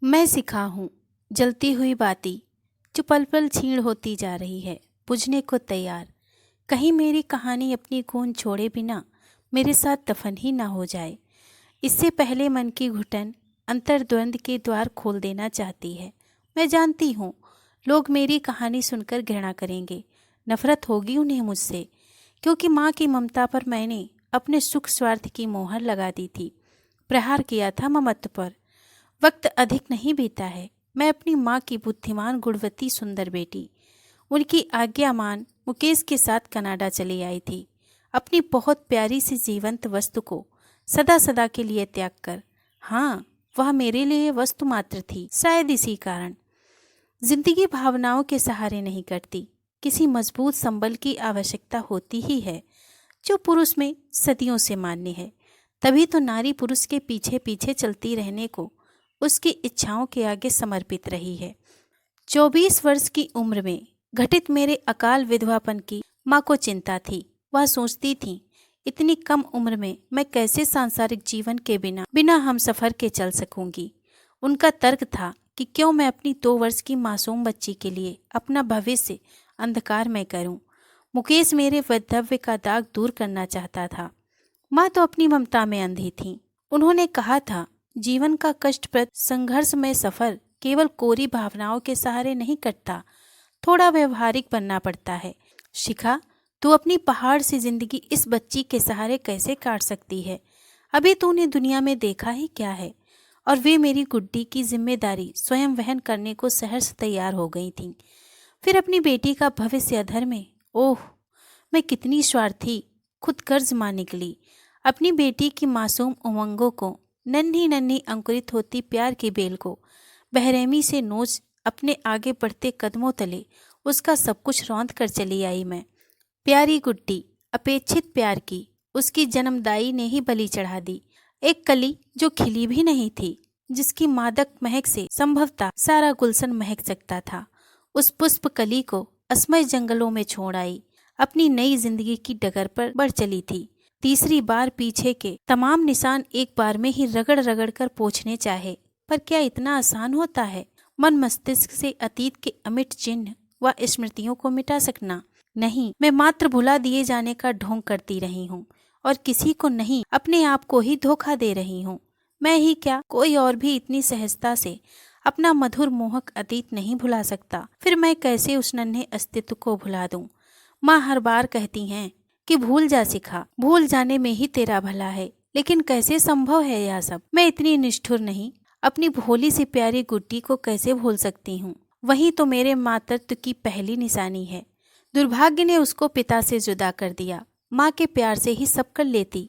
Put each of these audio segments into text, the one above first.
मैं सिखा हूँ जलती हुई बाती जो पल पल क्षीण होती जा रही है, बुझने को तैयार। कहीं मेरी कहानी अपनी गूंज छोड़े बिना मेरे साथ दफन ही ना हो जाए। इससे पहले मन की घुटन अंतर्द्वंद के द्वार खोल देना चाहती है। मैं जानती हूँ लोग मेरी कहानी सुनकर घृणा करेंगे, नफरत होगी उन्हें मुझसे, क्योंकि माँ की ममता पर मैंने अपने सुख स्वार्थ की मोहर लगा दी थी, प्रहार किया था ममत्व पर। वक्त अधिक नहीं बीता है, मैं अपनी माँ की बुद्धिमान गुणवती सुंदर बेटी उनकी आज्ञा मान मुकेश के साथ कनाडा चली आई थी, अपनी बहुत प्यारी सी जीवंत वस्तु को सदा सदा के लिए त्याग कर। हाँ, वह मेरे लिए वस्तु मात्र थी। शायद इसी कारण जिंदगी भावनाओं के सहारे नहीं कटती, किसी मजबूत संबल की आवश्यकता होती ही है जो पुरुष में सदियों से मान्य है। तभी तो नारी पुरुष के पीछे पीछे चलती रहने को, उसकी इच्छाओं के आगे समर्पित रही है। 24 वर्ष की उम्र में घटित मेरे अकाल विधवापन की माँ को चिंता थी। वह सोचती थी इतनी कम उम्र में मैं कैसे सांसारिक जीवन के बिना बिना हम सफर के चल सकूंगी। उनका तर्क था कि क्यों मैं अपनी 2 वर्ष की मासूम बच्ची के लिए अपना भविष्य अंधकार में करूं। मुकेश मेरे वैधव्य का दाग दूर करना चाहता था। माँ तो अपनी ममता में अंधी थी। उन्होंने कहा था जीवन का कष्टप्रद संघर्षमय सफर केवल कोरी भावनाओं के सहारे नहीं कटता, थोड़ा व्यवहारिक बनना पड़ता है। शिखा, तू अपनी पहाड़ सी जिंदगी इस बच्ची के सहारे कैसे काट सकती है? अभी तूने दुनिया में देखा ही क्या है। और वे मेरी गुड्डी की जिम्मेदारी स्वयं वहन करने को सहर्ष तैयार हो गई थीं। फिर अपनी बेटी का भविष्य अधर में, ओह, मैं कितनी स्वार्थी, खुद कर्ज मां निकली। अपनी बेटी की मासूम उमंगों को, नन्ही नन्ही अंकुरित होती प्यार की बेल को बेरहमी से नोच अपने आगे बढ़ते कदमों तले उसका सब कुछ रौंद कर चली आई मैं। प्यारी गुड्डी, अपेक्षित प्यार की उसकी जन्मदाई ने ही बलि चढ़ा दी। एक कली जो खिली भी नहीं थी, जिसकी मादक महक से संभवतः सारा गुलशन महक सकता था, उस पुष्प कली को असमय जंगलों में छोड़ आई, अपनी नई जिंदगी की डगर पर बढ़ चली थी। तीसरी बार पीछे के तमाम निशान एक बार में ही रगड़ रगड़ कर पोंछने चाहे, पर क्या इतना आसान होता है मन मस्तिष्क से अतीत के अमिट चिन्ह व स्मृतियों को मिटा सकना? नहीं, मैं मात्र भुला दिए जाने का ढोंग करती रही हूँ और किसी को नहीं, अपने आप को ही धोखा दे रही हूँ। मैं ही क्या, कोई और भी इतनी सहजता से अपना मधुर मोहक अतीत नहीं भुला सकता। फिर मैं कैसे उस नन्हे अस्तित्व को भुला दूं? माँ हर बार कहती हैं कि भूल जा शिखा, भूल जाने में ही तेरा भला है, लेकिन कैसे संभव है यह सब? मैं इतनी निष्ठुर नहीं, अपनी भोली सी प्यारी गुड्डी को कैसे भूल सकती हूँ? वही तो मेरे मातृत्व की पहली निशानी है। दुर्भाग्य ने उसको पिता से जुदा कर दिया। माँ के प्यार से ही सब कर लेती,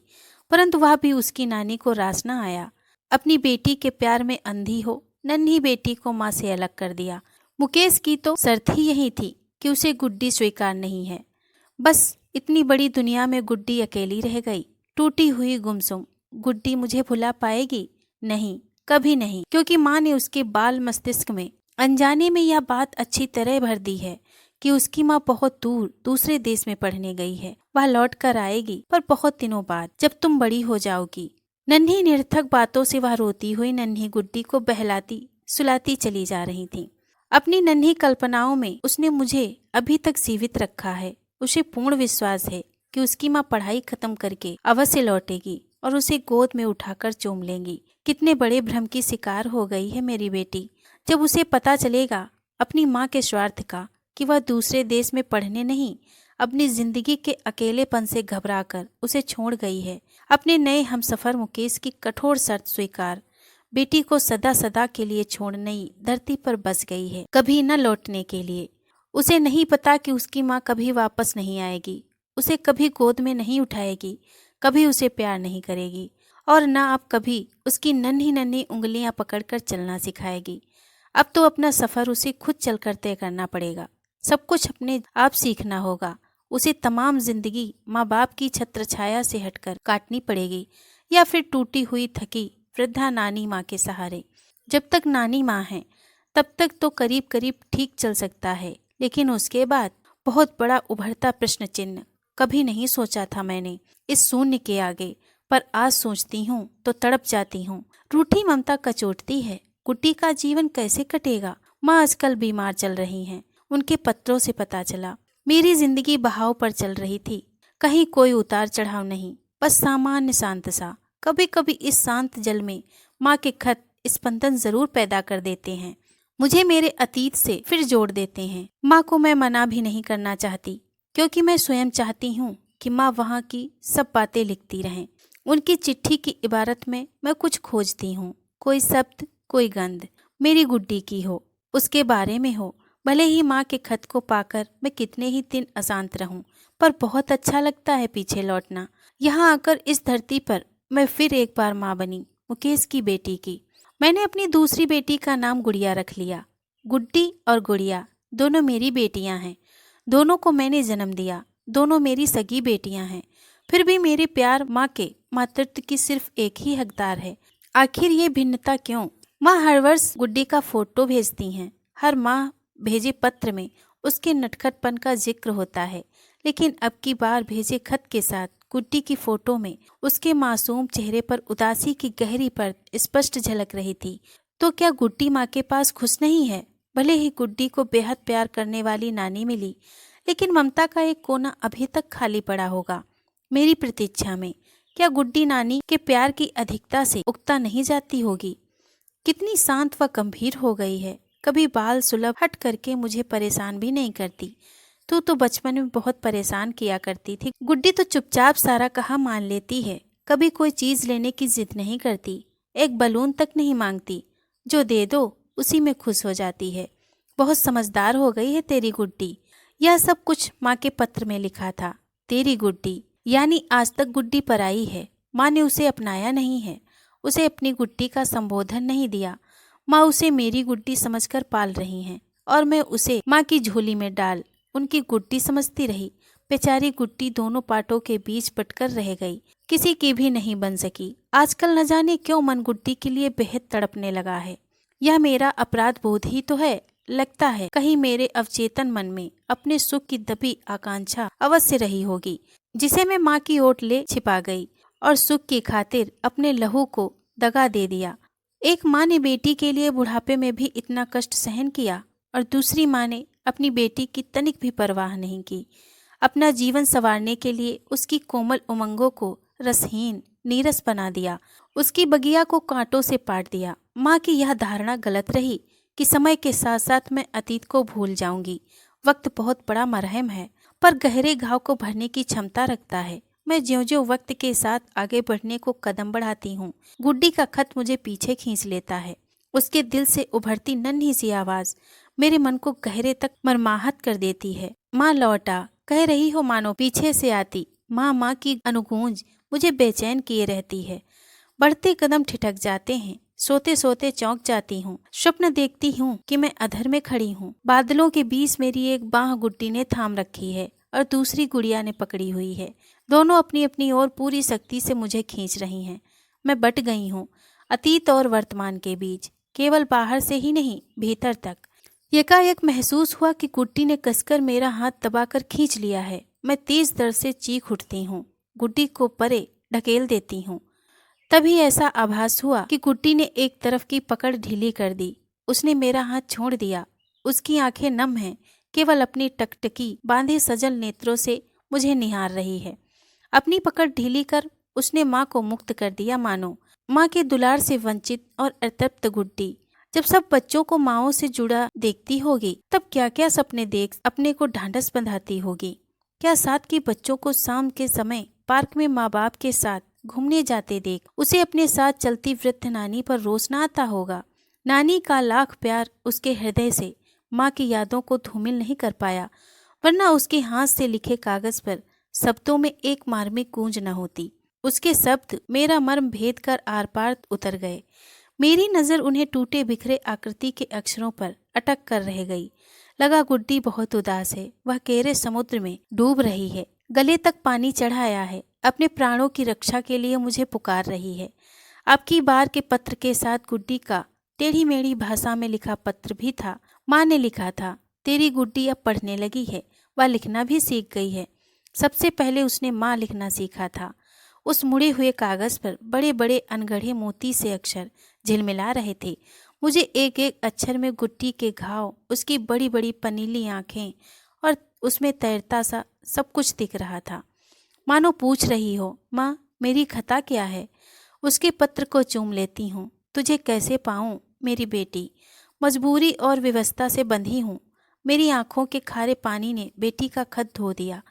परंतु वह भी उसकी नानी को रास न आया। अपनी बेटी के प्यार में अंधी हो नन्ही बेटी को माँ से अलग कर दिया। मुकेश की तो शर्त ही यही थी कि उसे गुड्डी स्वीकार नहीं है। बस इतनी बड़ी दुनिया में गुड्डी अकेली रह गई, टूटी हुई गुमसुम। गुड्डी मुझे भुला पाएगी? नहीं, कभी नहीं, क्योंकि माँ ने उसके बाल मस्तिष्क में अनजाने में यह बात अच्छी तरह भर दी है कि उसकी माँ बहुत दूर दूसरे देश में पढ़ने गई है। वह लौट कर आएगी, पर बहुत दिनों बाद, जब तुम बड़ी हो जाओगी। नन्ही निरर्थक बातों से वह रोती हुई नन्ही गुड्डी को बहलाती सुलाती चली जा रही थी। अपनी नन्ही कल्पनाओं में उसने मुझे अभी तक जीवित रखा है। उसे पूर्ण विश्वास है कि उसकी माँ पढ़ाई खत्म करके अवश्य लौटेगी और उसे गोद में उठाकर चूम लेंगी। कितने बड़े भ्रम की शिकार हो गई है मेरी बेटी। जब उसे पता चलेगा अपनी माँ के स्वार्थ का, कि वह दूसरे देश में पढ़ने नहीं, अपनी जिंदगी के अकेलेपन से घबराकर उसे छोड़ गई है, अपने नए हमसफर मुकेश की कठोर शर्त स्वीकार बेटी को सदा सदा के लिए छोड़ नई धरती पर बस गई है, कभी न लौटने के लिए। उसे नहीं पता कि उसकी माँ कभी वापस नहीं आएगी, उसे कभी गोद में नहीं उठाएगी, कभी उसे प्यार नहीं करेगी, और न अब कभी उसकी नन्ही नन्ही उंगलियां पकड़कर चलना सिखाएगी। अब तो अपना सफर उसे खुद चलकर तय करना पड़ेगा। सब कुछ अपने आप सीखना होगा। उसे तमाम जिंदगी माँ बाप की छत्र छाया से हटकर काटनी पड़ेगी, या फिर टूटी हुई थकी वृद्धा नानी माँ के सहारे। जब तक नानी माँ है तब तक तो करीब करीब ठीक चल सकता है, लेकिन उसके बाद बहुत बड़ा उभरता प्रश्न चिन्ह। कभी नहीं सोचा था मैंने इस शून्य के आगे, पर आज सोचती हूँ तो तड़प जाती हूँ। रूठी ममता कचोटती है, गुड्डी का जीवन कैसे कटेगा। माँ आजकल बीमार चल रही हैं। उनके पत्रों से पता चला मेरी जिंदगी बहाव पर चल रही थी। कहीं कोई उतार चढ़ाव नहीं, बस सामान्य शांत सा। कभी कभी इस शांत जल में माँ के खत स्पंदन जरूर पैदा कर देते हैं, मुझे मेरे अतीत से फिर जोड़ देते हैं। माँ को मैं मना भी नहीं करना चाहती, क्योंकि मैं स्वयं चाहती हूँ कि माँ वहाँ की सब बातें लिखती रहें। उनकी चिट्ठी की इबारत में मैं कुछ खोजती हूँ, कोई शब्द, कोई गंध मेरी गुड्डी की हो, उसके बारे में हो। भले ही माँ के खत को पाकर मैं कितने ही दिन अशांत रहूं, पर बहुत अच्छा लगता है पीछे लौटना। यहाँ आकर इस धरती पर मैं फिर एक बार माँ बनी, मुकेश की बेटी की। मैंने अपनी दूसरी बेटी का नाम गुड़िया रख लिया। गुड्डी और गुड़िया दोनों मेरी बेटियां हैं। दोनों को मैंने जन्म दिया, दोनों मेरी सगी बेटियां हैं। फिर भी मेरे प्यार माँ के मातृत्व की सिर्फ एक ही हकदार है। आखिर ये भिन्नता क्यों? माँ हर वर्ष गुड्डी का फोटो भेजती हैं। हर माँ भेजे पत्र में उसके नटखटपन का जिक्र होता है, लेकिन अब की बार भेजे खत के साथ गुड्डी की फोटो में उसके मासूम चेहरे पर उदासी की गहरी परत स्पष्ट झलक रही थी। तो क्या गुड्डी माँ के पास खुश नहीं है? भले ही गुड्डी को बेहद प्यार करने वाली नानी मिली, लेकिन ममता का एक कोना अभी तक खाली पड़ा होगा मेरी प्रतीक्षा में। क्या गुड्डी नानी के प्यार की अधिकता से उकता नहीं जाती होगी? कितनी शांत व गंभीर हो गई है। कभी बाल सुलभ हट करके मुझे परेशान भी नहीं करती। तू तो बचपन में बहुत परेशान किया करती थी। गुड्डी तो चुपचाप सारा कहा मान लेती है। कभी कोई चीज लेने की जिद नहीं करती, एक बलून तक नहीं मांगती, जो दे दो उसी में खुश हो जाती है। बहुत समझदार हो गई है तेरी गुड्डी। यह सब कुछ माँ के पत्र में लिखा था। तेरी गुड्डी यानी आज तक गुड्डी पराई है। माँ ने उसे अपनाया नहीं है, उसे अपनी गुड्डी का संबोधन नहीं दिया। माँ उसे मेरी गुड्डी समझकर पाल रही हैं, और मैं उसे माँ की झोली में डाल उनकी गुड्डी समझती रही। बेचारी गुड्डी दोनों पाटों के बीच पटकर रह गई, किसी की भी नहीं बन सकी। आजकल न जाने क्यों मन गुड्डी के लिए बेहद तड़पने लगा है। यह मेरा अपराध बोध ही तो है। लगता है कहीं मेरे अवचेतन मन में अपने सुख की दबी आकांक्षा अवश्य रही होगी, जिसे मैं माँ की ओट ले छिपा गई और सुख की खातिर अपने लहू को दगा दे दिया। एक माँ ने बेटी के लिए बुढ़ापे में भी इतना कष्ट सहन किया, और दूसरी माँ ने अपनी बेटी की तनिक भी परवाह नहीं की। अपना जीवन संवारने के लिए उसकी कोमल उमंगों को रसहीन नीरस बना दिया, उसकी बगिया को कांटों से पाट दिया। माँ की यह धारणा गलत रही कि समय के साथ साथ मैं अतीत को भूल जाऊंगी। वक्त बहुत बड़ा मरहम है, पर गहरे घाव को भरने की क्षमता रखता है। मैं ज्यों-ज्यों वक्त के साथ आगे बढ़ने को कदम बढ़ाती हूँ, गुड्डी का खत मुझे पीछे खींच लेता है। उसके दिल से उभरती नन्ही सी आवाज मेरे मन को गहरे तक मरमाहत कर देती है। माँ लौटा, कह रही हो मानो पीछे से आती। माँ माँ की अनुगूंज मुझे बेचैन किए रहती है। बढ़ते कदम ठिठक जाते हैं, सोते सोते चौंक जाती हूँ। स्वप्न देखती हूँ कि मैं अधर में खड़ी हूँ। बादलों के बीच मेरी एक बाह गुड्डी ने थाम रखी है और दूसरी गुड़िया ने पकड़ी हुई है। दोनों अपनी अपनी ओर पूरी शक्ति से मुझे खींच रही हैं। मैं बट गई हूँ अतीत और वर्तमान के बीच, केवल बाहर से ही नहीं भीतर तक। एकाएक महसूस हुआ कि गुड्डी ने कसकर मेरा हाथ दबाकर खींच लिया है। मैं तेज दर्द से चीख उठती हूँ, गुड्डी को परे ढकेल देती हूँ। तभी ऐसा आभास हुआ कि गुड्डी ने एक तरफ की पकड़ ढीली कर दी। उसने मेरा हाथ छोड़ दिया। उसकी आंखें नम हैं, केवल अपनी टकटकी बांधे सजल नेत्रों से मुझे निहार रही है। अपनी पकड़ ढीली कर उसने माँ को मुक्त कर दिया। मानो माँ के दुलार से वंचित और अतृप्त गुड्डी जब सब बच्चों को माँओं से जुड़ा देखती होगी, तब क्या क्या सपने देख अपने को ढांढस बंधाती होगी। क्या साथ के बच्चों को शाम के समय पार्क में माँ बाप के साथ घूमने जाते देख उसे अपने साथ चलती वृद्ध नानी पर रोष न आता होगा। नानी का लाख प्यार उसके हृदय से माँ की यादों को धूमिल नहीं कर पाया, वरना उसके हाथ से लिखे कागज पर शब्दों में एक मार्मिक गूंज न होती। उसके शब्द मेरा मर्म भेद कर आर पार उतर गए। मेरी नजर उन्हें टूटे बिखरे आकृति के अक्षरों पर अटक कर रह गई। लगा गुड्डी बहुत उदास है, वह गहरे समुद्र में डूब रही है, गले तक पानी चढ़ाया है, अपने प्राणों की रक्षा के लिए मुझे पुकार रही है। अब की बार के पत्र के साथ गुड्डी का टेढ़ी मेढ़ी भाषा में लिखा पत्र भी था। माँ ने लिखा था, तेरी गुड्डी अब पढ़ने लगी है, वह लिखना भी सीख गई है। सबसे पहले उसने माँ लिखना सीखा था। उस मुड़े हुए कागज पर बड़े बड़े अनगढ़े मोती से अक्षर झिलमिला रहे थे। मुझे एक एक अक्षर में गुट्टी के घाव, उसकी बड़ी बड़ी पनीली आंखें और उसमें तैरता सा सब कुछ दिख रहा था। मानो पूछ रही हो, माँ मेरी खता क्या है। उसके पत्र को चूम लेती हूँ। तुझे कैसे पाऊँ मेरी बेटी, मजबूरी और व्यवस्था से बंधी हूँ। मेरी आंखों के खारे पानी ने बेटी का खत धो दिया।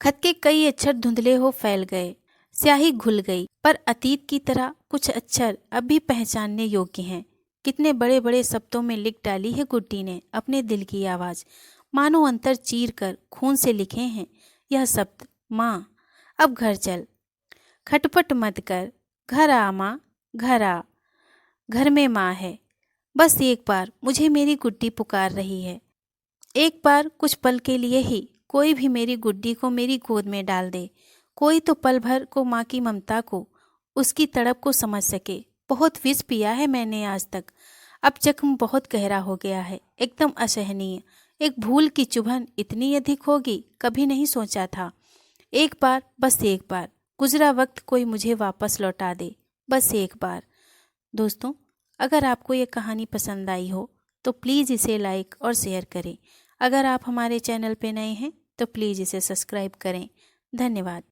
खत के कई अक्षर धुंधले हो फैल गए, स्याही घुल गई, पर अतीत की तरह कुछ अक्षर अब भी पहचानने योग्य हैं। कितने बड़े बड़े शब्दों में लिख डाली है गुड्डी ने अपने दिल की आवाज़, मानो अंतर चीर कर खून से लिखे हैं यह शब्द। माँ अब घर चल, खटपट मत कर, घर आ माँ, घर आ, घर में माँ है। बस एक बार मुझे मेरी गुड्डी पुकार रही है। एक बार कुछ पल के लिए ही कोई भी मेरी गुड्डी को मेरी गोद में डाल दे। कोई तो पल भर को माँ की ममता को, उसकी तड़प को समझ सके। बहुत विष पिया है मैंने आज तक। अब जख्म बहुत गहरा हो गया है, एकदम असहनीय। एक भूल की चुभन इतनी अधिक होगी कभी नहीं सोचा था। एक बार, बस एक बार, गुजरा वक्त कोई मुझे वापस लौटा दे, बस एक बार। दोस्तों, अगर आपको ये कहानी पसंद आई हो तो प्लीज़ इसे लाइक और शेयर करें। अगर आप हमारे चैनल पे नए हैं तो प्लीज़ इसे सब्सक्राइब करें। धन्यवाद।